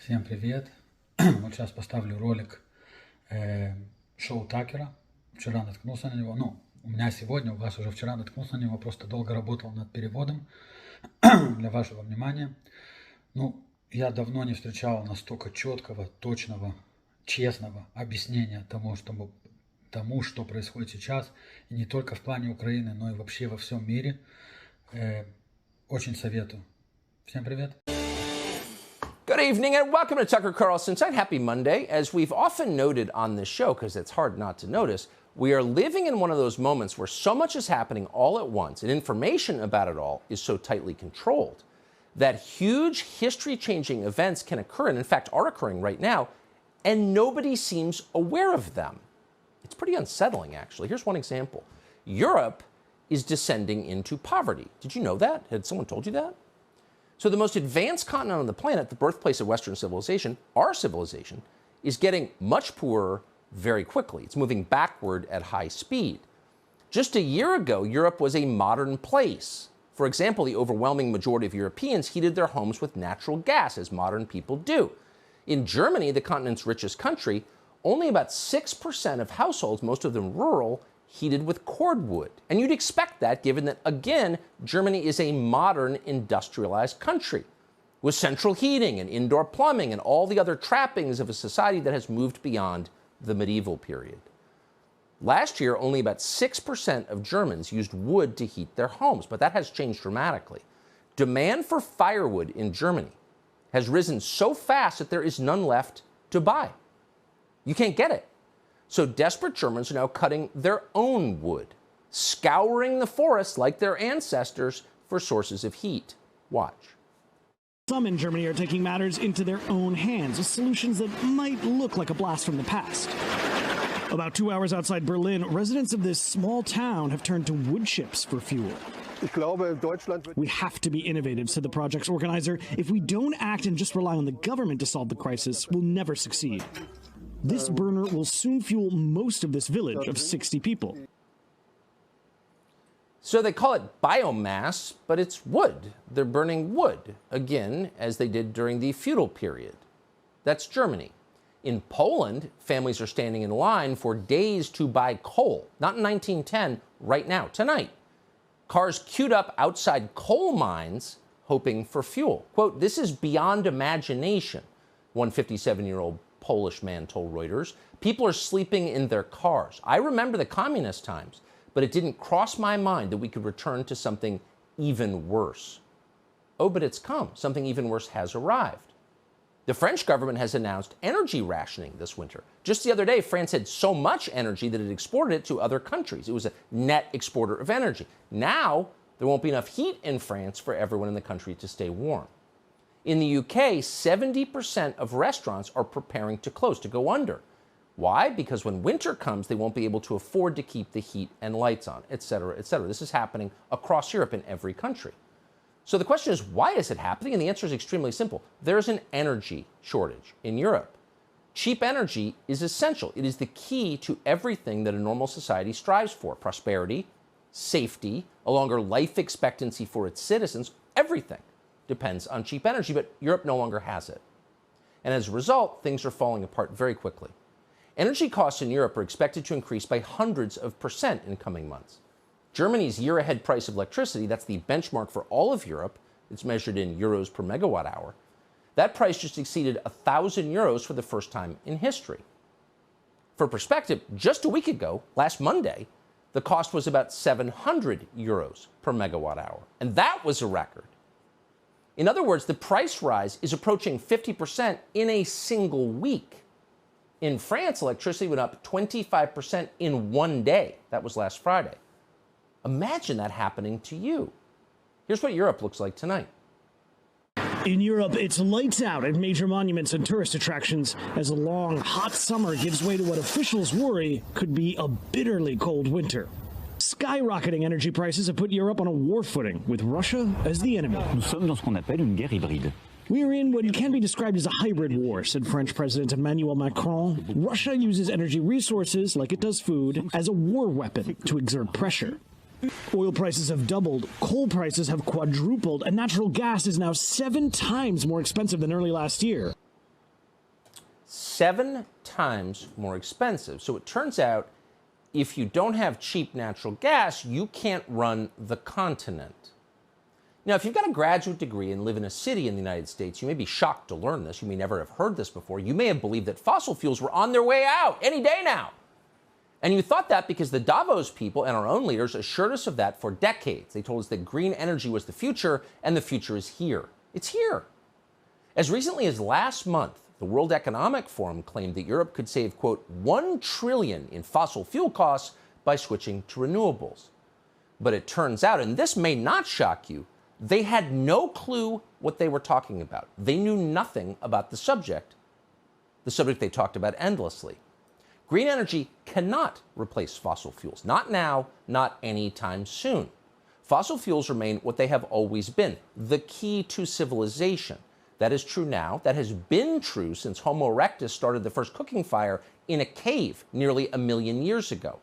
Всем привет. Вот сейчас поставлю ролик шоу Такера. Вчера наткнулся на него. Ну, у меня сегодня, у вас уже вчера наткнулся на него. Просто долго работал над переводом. Для вашего внимания. Ну, я давно не встречал настолько четкого, точного, честного объяснения тому, что происходит сейчас. И не только в плане Украины, но и вообще во всем мире. Очень советую. Всем привет. Good evening and welcome to Tucker Carlson's Night. Happy Monday. As we've often noted on this show, because it's hard not to notice, we are living in one of those moments where so much is happening all at once and information about it all is so tightly controlled that huge history-changing events can occur, and in fact are occurring right now, and nobody seems aware of them. It's pretty unsettling, actually. Here's one example. Europe is descending into poverty. Did you know that? Had someone told you that? So the most advanced continent on the planet, the birthplace of Western civilization, our civilization, is getting much poorer very quickly. It's moving backward at high speed. Just a year ago, Europe was a modern place. For example, the overwhelming majority of Europeans heated their homes with natural gas, as modern people do. In Germany, the continent's richest country, only about 6% of households, most of them rural, heated with cordwood. And you'd expect that, given that, again, Germany is a modern industrialized country with central heating and indoor plumbing and all the other trappings of a society that has moved beyond the medieval period. Last year, only about 6% of Germans used wood to heat their homes, but that has changed dramatically. Demand for firewood in Germany has risen so fast that there is none left to buy. You can't get it. So desperate Germans are now cutting their own wood, scouring the forests like their ancestors for sources of heat. Watch. Some in Germany are taking matters into their own hands with solutions that might look like a blast from the past. About 2 hours outside Berlin, residents of this small town have turned to wood chips for fuel. We have to be innovative, said the project's organizer. If we don't act and just rely on the government to solve the crisis, we'll never succeed. This burner will soon fuel most of this village of 60 people. So they call it biomass, but it's wood. They're burning wood, again, as they did during the feudal period. That's Germany. In Poland, families are standing in line for days to buy coal. Not in 1910, right now, tonight. Cars queued up outside coal mines, hoping for fuel. Quote, "This is beyond imagination," one 57-year-old Polish man told Reuters. People are sleeping in their cars. I remember the communist times, but it didn't cross my mind that we could return to something even worse. Oh, but it's come. Something even worse has arrived. The French government has announced energy rationing this winter. Just the other day, France had so much energy that it exported it to other countries. It was a net exporter of energy. Now, there won't be enough heat in France for everyone in the country to stay warm. In the UK, 70% of restaurants are preparing to close, to go under. Why? Because when winter comes, they won't be able to afford to keep the heat and lights on, et cetera, et cetera. This is happening across Europe in every country. So the question is, why is it happening? And the answer is extremely simple. There's an energy shortage in Europe. Cheap energy is essential. It is the key to everything that a normal society strives for: prosperity, safety, a longer life expectancy for its citizens, everything depends on cheap energy, but Europe no longer has it. And as a result, things are falling apart very quickly. Energy costs in Europe are expected to increase by hundreds of percent in coming months. Germany's year-ahead price of electricity, that's the benchmark for all of Europe, it's measured in euros per megawatt hour, that price just exceeded 1,000 euros for the first time in history. For perspective, just a week ago, last Monday, the cost was about 700 euros per megawatt hour, and that was a record. In other words, the price rise is approaching 50% in a single week. In France, electricity went up 25% in one day. That was last Friday. Imagine that happening to you. Here's what Europe looks like tonight. In Europe, it's lights out at major monuments and tourist attractions as a long, hot summer gives way to what officials worry could be a bitterly cold winter. Skyrocketing energy prices have put Europe on a war footing, with Russia as the enemy. Nous sommes dans ce qu'on appelle une guerre hybride. We are in what can be described as a hybrid war, said French President Emmanuel Macron. Russia uses energy resources, like it does food, as a war weapon to exert pressure. Oil prices have doubled, coal prices have quadrupled, and natural gas is now 7 times more expensive than early last year. 7 times more expensive. So it turns out if you don't have cheap natural gas, you can't run the continent. Now, if you've got a graduate degree and live in a city in the United States, you may be shocked to learn this. You may never have heard this before. You may have believed that fossil fuels were on their way out any day now. And you thought that because the Davos people and our own leaders assured us of that for decades. They told us that green energy was the future, and the future is here. It's here. As recently as last month, the World Economic Forum claimed that Europe could save, quote, $1 trillion in fossil fuel costs by switching to renewables. But it turns out, and this may not shock you, they had no clue what they were talking about. They knew nothing about the subject they talked about endlessly. Green energy cannot replace fossil fuels. Not now, not anytime soon. Fossil fuels remain what they have always been, the key to civilization. That is true now. That has been true since Homo erectus started the first cooking fire in a cave nearly 1 million years ago.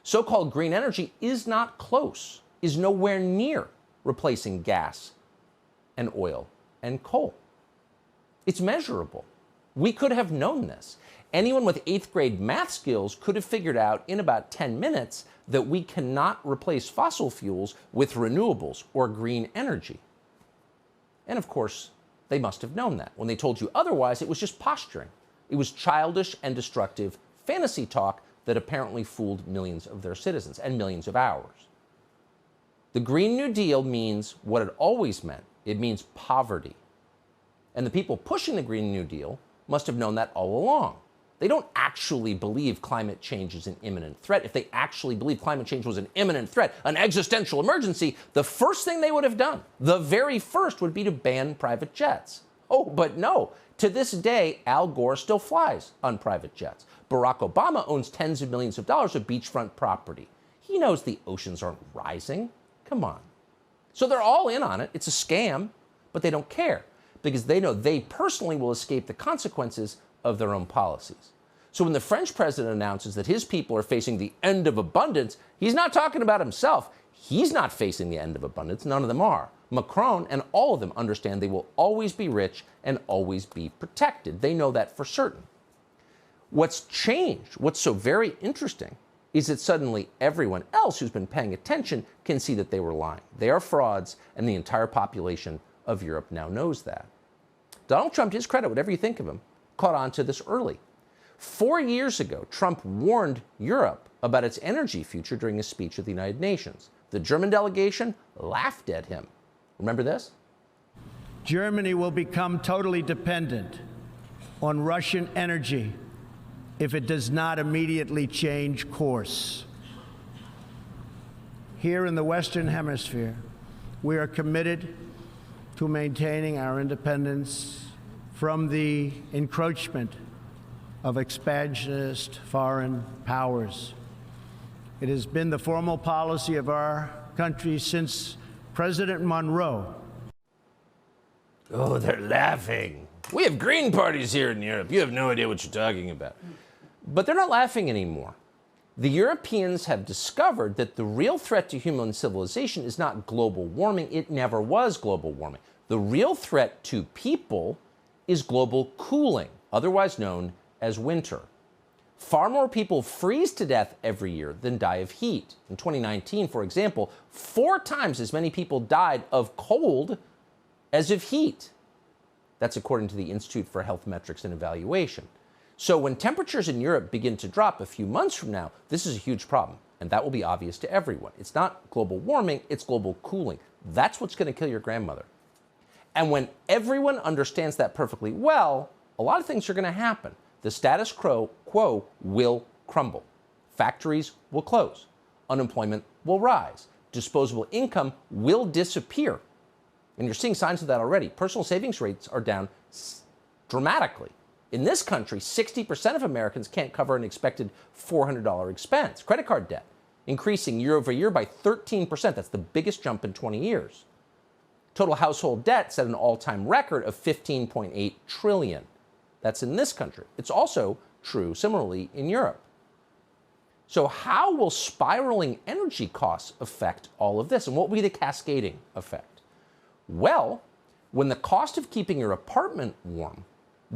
So-called green energy is not close, is nowhere near replacing gas and oil and coal. It's measurable. We could have known this. Anyone with 8th grade math skills could have figured out in about 10 minutes that we cannot replace fossil fuels with renewables or green energy. And of course, they must have known that. When they told you otherwise, it was just posturing. It was childish and destructive fantasy talk that apparently fooled millions of their citizens and millions of ours. The Green New Deal means what it always meant. It means poverty. And the people pushing the Green New Deal must have known that all along. They don't actually believe climate change is an imminent threat. If they actually believed climate change was an imminent threat, an existential emergency, the first thing they would have done, the very first, would be to ban private jets. Oh, but no. To this day, Al Gore still flies on private jets. Barack Obama owns tens of millions of dollars of beachfront property. He knows the oceans aren't rising. Come on. So they're all in on it. It's a scam, but they don't care because they know they personally will escape the consequences of their own policies. So when the French president announces that his people are facing the end of abundance, he's not talking about himself. He's not facing the end of abundance. None of them are. Macron and all of them understand they will always be rich and always be protected. They know that for certain. What's changed, what's so very interesting, is that suddenly everyone else who's been paying attention can see that they were lying. They are frauds, and the entire population of Europe now knows that. Donald Trump, to his credit, whatever you think of him, caught on to this early. 4 years ago, Trump warned Europe about its energy future during a speech at the United Nations. The German delegation laughed at him. Remember this? Germany will become totally dependent on Russian energy if it does not immediately change course. Here in the Western Hemisphere, we are committed to maintaining our independence from the encroachment of expansionist foreign powers. It has been the formal policy of our country since President Monroe. Oh, they're laughing. We have green parties here in Europe. You have no idea what you're talking about. But they're not laughing anymore. The Europeans have discovered that the real threat to human civilization is not global warming. It never was global warming. The real threat to people is global cooling, otherwise known as winter. Far more people freeze to death every year than die of heat. In 2019, for example, 4 times as many people died of cold as of heat. That's according to the Institute for Health Metrics and Evaluation. So when temperatures in Europe begin to drop a few months from now, this is a huge problem, and that will be obvious to everyone. It's not global warming, it's global cooling. That's what's going to kill your grandmother. And when everyone understands that perfectly well, a lot of things are going to happen. The status quo will crumble. Factories will close. Unemployment will rise. Disposable income will disappear. And you're seeing signs of that already. Personal savings rates are down dramatically. In this country, 60% of Americans can't cover an expected $400 expense. Credit card debt increasing year over year by 13%. That's the biggest jump in 20 years. Total household debt set an all-time record of $15.8 trillion. That's in this country. It's also true, similarly, in Europe. So how will spiraling energy costs affect all of this? And what will be the cascading effect? Well, when the cost of keeping your apartment warm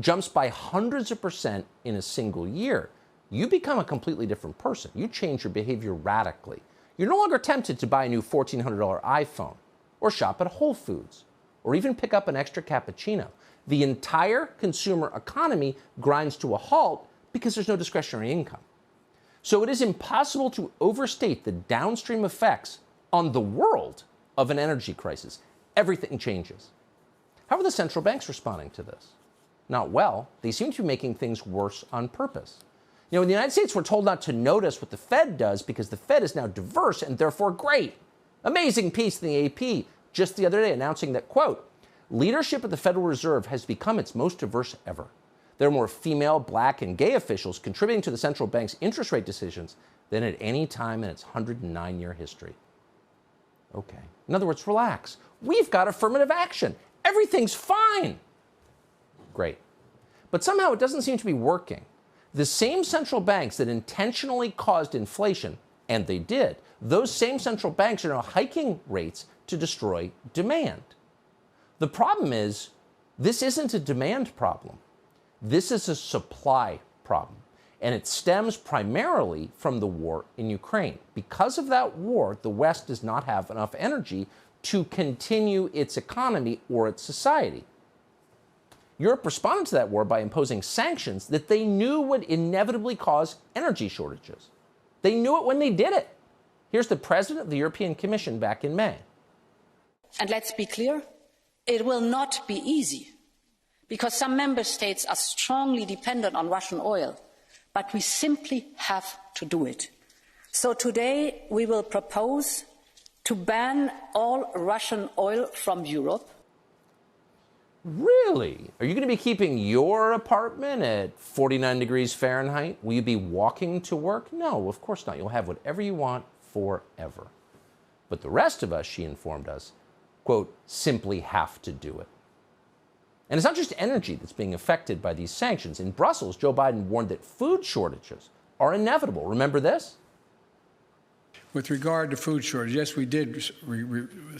jumps by hundreds of percent in a single year, you become a completely different person. You change your behavior radically. You're no longer tempted to buy a new $1,400 iPhone, or shop at Whole Foods, or even pick up an extra cappuccino. The entire consumer economy grinds to a halt because there's no discretionary income. So it is impossible to overstate the downstream effects on the world of an energy crisis. Everything changes. How are the central banks responding to this? Not well. They seem to be making things worse on purpose. You know, in the United States, we're told not to notice what the Fed does because the Fed is now diverse and therefore great. Amazing piece in the AP just the other day announcing that, quote, leadership at the Federal Reserve has become its most diverse ever. There are more female, black, and gay officials contributing to the central bank's interest rate decisions than at any time in its 109-year history. Okay. In other words, relax. We've got affirmative action. Everything's fine. Great. But somehow it doesn't seem to be working. The same central banks that intentionally caused inflation, and they did, those same central banks are now hiking rates to destroy demand. The problem is, this isn't a demand problem. This is a supply problem, and it stems primarily from the war in Ukraine. Because of that war, the West does not have enough energy to continue its economy or its society. Europe responded to that war by imposing sanctions that they knew would inevitably cause energy shortages. They knew it when they did it. Here's the president of the European Commission back in May. And let's be clear, it will not be easy, because some member states are strongly dependent on Russian oil, but we simply have to do it. So today we will propose to ban all Russian oil from Europe. Really? Are you going to be keeping your apartment at 49 degrees Fahrenheit? Will you be walking to work? No, of course not. You'll have whatever you want forever. But the rest of us, she informed us, quote, simply have to do it. And it's not just energy that's being affected by these sanctions. In Brussels, Joe Biden warned that food shortages are inevitable. Remember this? With regard to food shortages, yes, we did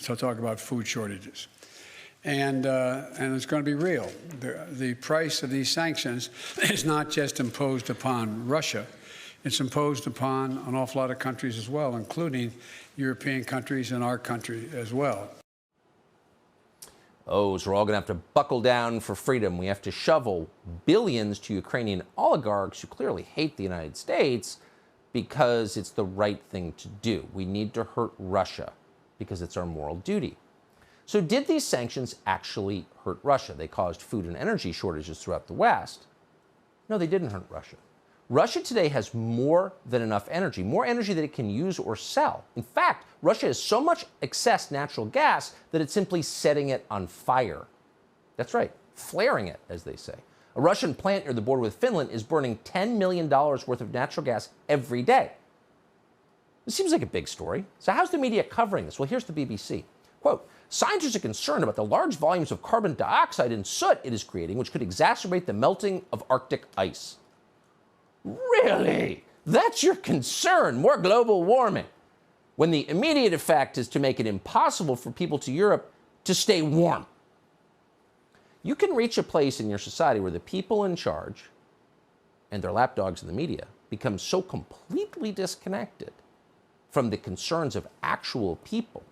talk about food shortages. And it's going to be real. The price of these sanctions is not just imposed upon Russia. It's imposed upon an awful lot of countries as well, including European countries and our country as well. Oh, so we're all going to have to buckle down for freedom. We have to shovel billions to Ukrainian oligarchs who clearly hate the United States because it's the right thing to do. We need to hurt Russia because it's our moral duty. So did these sanctions actually hurt Russia? They caused food and energy shortages throughout the West. No, they didn't hurt Russia. Russia today has more than enough energy, more energy that it can use or sell. In fact, Russia has so much excess natural gas that it's simply setting it on fire. That's right, flaring it, as they say. A Russian plant near the border with Finland is burning $10 million worth of natural gas every day. This seems like a big story. So how's the media covering this? Well, here's the BBC. Quote, scientists are concerned about the large volumes of carbon dioxide and soot it is creating, which could exacerbate the melting of Arctic ice. Really? That's your concern? More global warming? When the immediate effect is to make it impossible for people to Europe to stay warm. You can reach a place in your society where the people in charge and their lapdogs in the media become so completely disconnected from the concerns of actual people,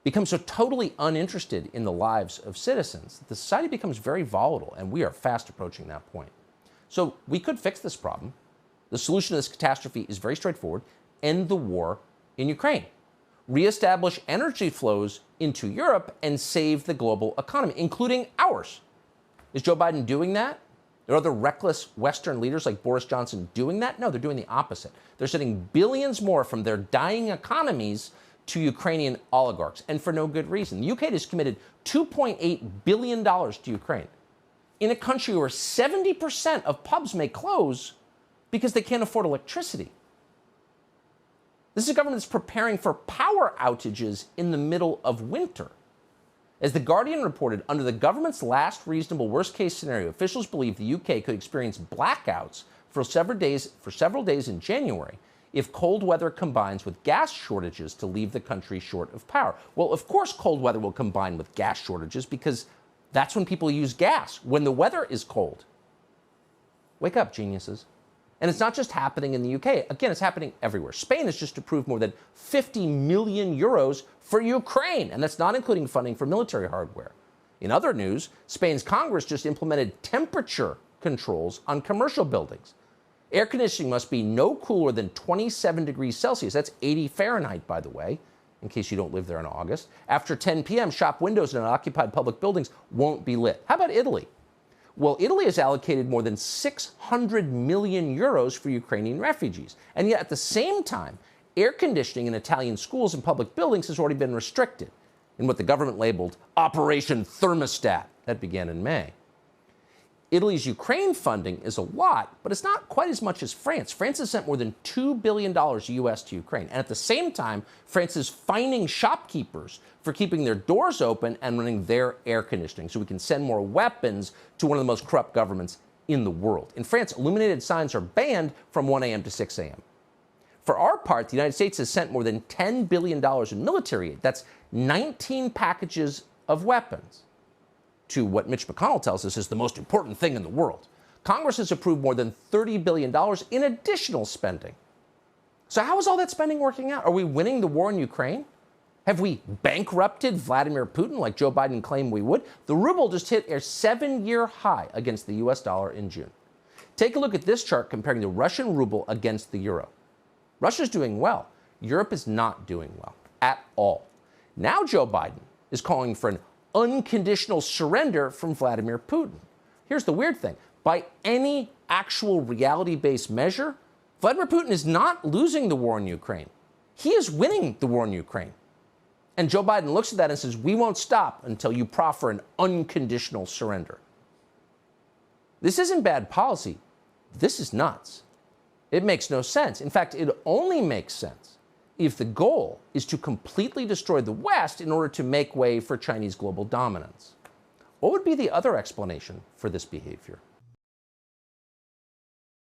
become so totally uninterested in the lives of citizens, that the society becomes very volatile, and we are fast approaching that point. So we could fix this problem. The solution to this catastrophe is very straightforward. End the war in Ukraine. Reestablish energy flows into Europe and save the global economy, including ours. Is Joe Biden doing that? Are other reckless Western leaders like Boris Johnson doing that? No, they're doing the opposite. They're sending billions more from their dying economies to Ukrainian oligarchs, and for no good reason. The UK has committed $2.8 billion to Ukraine in a country where 70% of pubs may close because they can't afford electricity. This is a government that's preparing for power outages in the middle of winter. As The Guardian reported, under the government's last reasonable worst-case scenario, officials believe the UK could experience blackouts for several days in January if cold weather combines with gas shortages to leave the country short of power. Well, of course cold weather will combine with gas shortages because That's when people use gas, when the weather is cold. Wake up, geniuses. And it's not just happening in the UK. Again, it's happening everywhere. Spain has just approved more than 50 million euros for Ukraine, and that's not including funding for military hardware. In other news, Spain's Congress just implemented temperature controls on commercial buildings. Air conditioning must be no cooler than 27 degrees Celsius. That's 80 Fahrenheit, by the way, in case you don't live there in August. After 10 p.m., shop windows in unoccupied public buildings won't be lit. How about Italy? Well, Italy has allocated more than 600 million euros for Ukrainian refugees. And yet, at the same time, air conditioning in Italian schools and public buildings has already been restricted in what the government labeled Operation Thermostat. That began in May. Italy's Ukraine funding is a lot, but it's not quite as much as France. France has sent more than $2 billion US to Ukraine. And at the same time, France is fining shopkeepers for keeping their doors open and running their air conditioning so we can send more weapons to one of the most corrupt governments in the world. In France, illuminated signs are banned from 1 a.m. to 6 a.m. For our part, the United States has sent more than $10 billion in military aid. That's 19 packages of weapons to what Mitch McConnell tells us is the most important thing in the world. Congress has approved more than $30 billion in additional spending. So how is all that spending working out? Are we winning the war in Ukraine? Have we bankrupted Vladimir Putin like Joe Biden claimed we would? The ruble just hit a 7-year high against the US dollar in June. Take a look at this chart comparing the Russian ruble against the euro. Russia's doing well. Europe is not doing well at all. Now Joe Biden is calling for an unconditional surrender from Vladimir Putin. Here's the weird thing. By any actual reality-based measure, Vladimir Putin is not losing the war in Ukraine. He is winning the war in Ukraine. And Joe Biden looks at that and says, we won't stop until you proffer an unconditional surrender. This isn't bad policy. This is nuts. It makes no sense. In fact, it only makes sense if the goal is to completely destroy the West in order to make way for Chinese global dominance. What would be the other explanation for this behavior?